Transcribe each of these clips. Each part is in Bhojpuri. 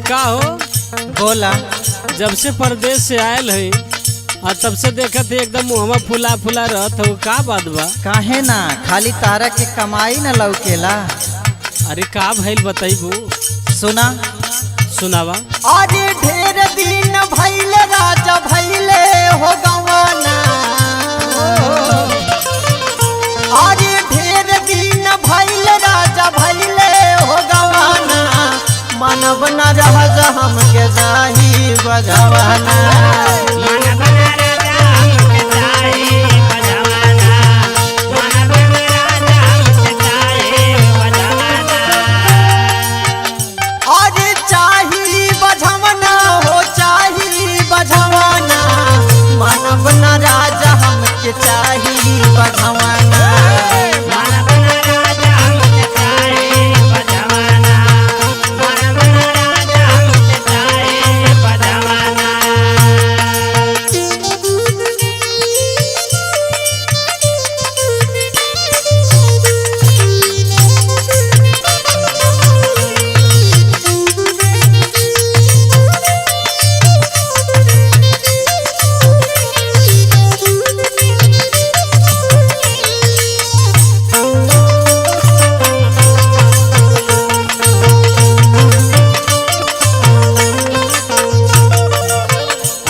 का हो बोला। जब से परदेश से आयल है और तब से देखत है एकदम मुहमा फुला फुला रहत हो, का बात बा? काहे ना खाली तारा के कमाई न लौकेला। अरे का भइल बताइबू? सुना सुनावा। अरे ढेर दिन भइल राजा भइले हो गवाना। अरे ढेर दिन भइल राजा भइले हो गवाना। मानव न रह हमके जाही बजवाना। चाही बधवाना।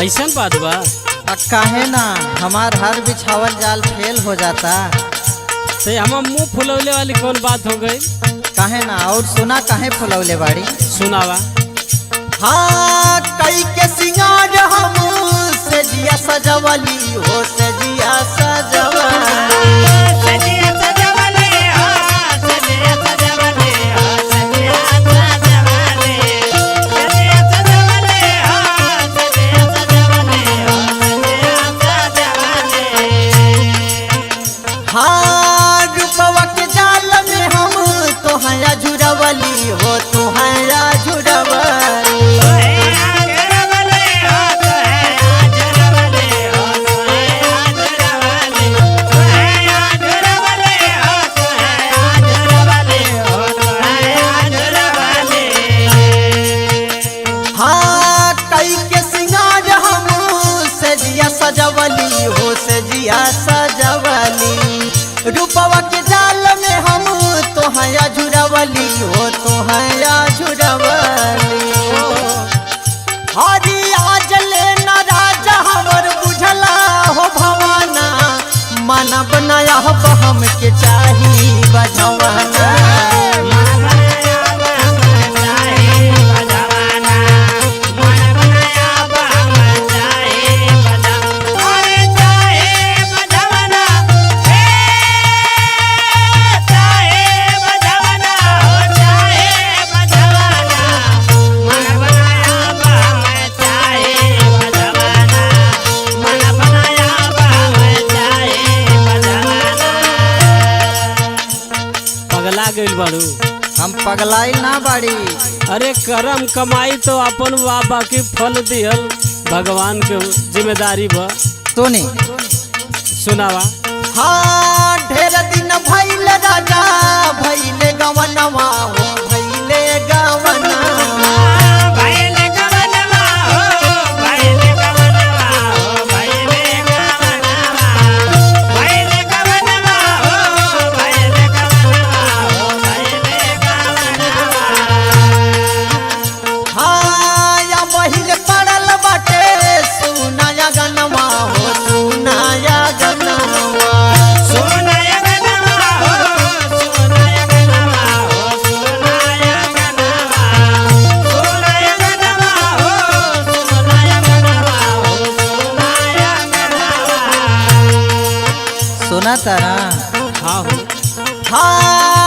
ऐसा बात बा? काहे ना हमार हर बिछावल जाल फेल हो जाता। तो हम मुँह फुलौले वाली कौन बात हो गई? काहे ना और सुना काहे फुलौले बाड़ी? सुनावा। हाँ कई के सिंगार हम से जिया सजवली हो से जिया सजवली। हाँ रूपवा के जाल में हम तोहरा झुरवली हो तोहरा झुरवली। हाँ कई के सिंगार हम से जिया सजवली हो से जिया सजवली। रूपवा के जाल में हम तोहरा झुरवली हो तोहरा झुरवली। हरी आज ले न राजा हमर बुझला हो भवाना। मानव नया हम के चाही बजवाना। पगला गइल बाड़ू? हम पगलाई ना बाड़ी। अरे करम कमाई तो अपन बाबा की फल दिहल भगवान के जिम्मेदारी बा। तोनी सुनावा। हाँ ढेर दिन भइल राजा भइले गवनवा हो भइले गवनवा। सुना तारा? हाँ हो। हाँ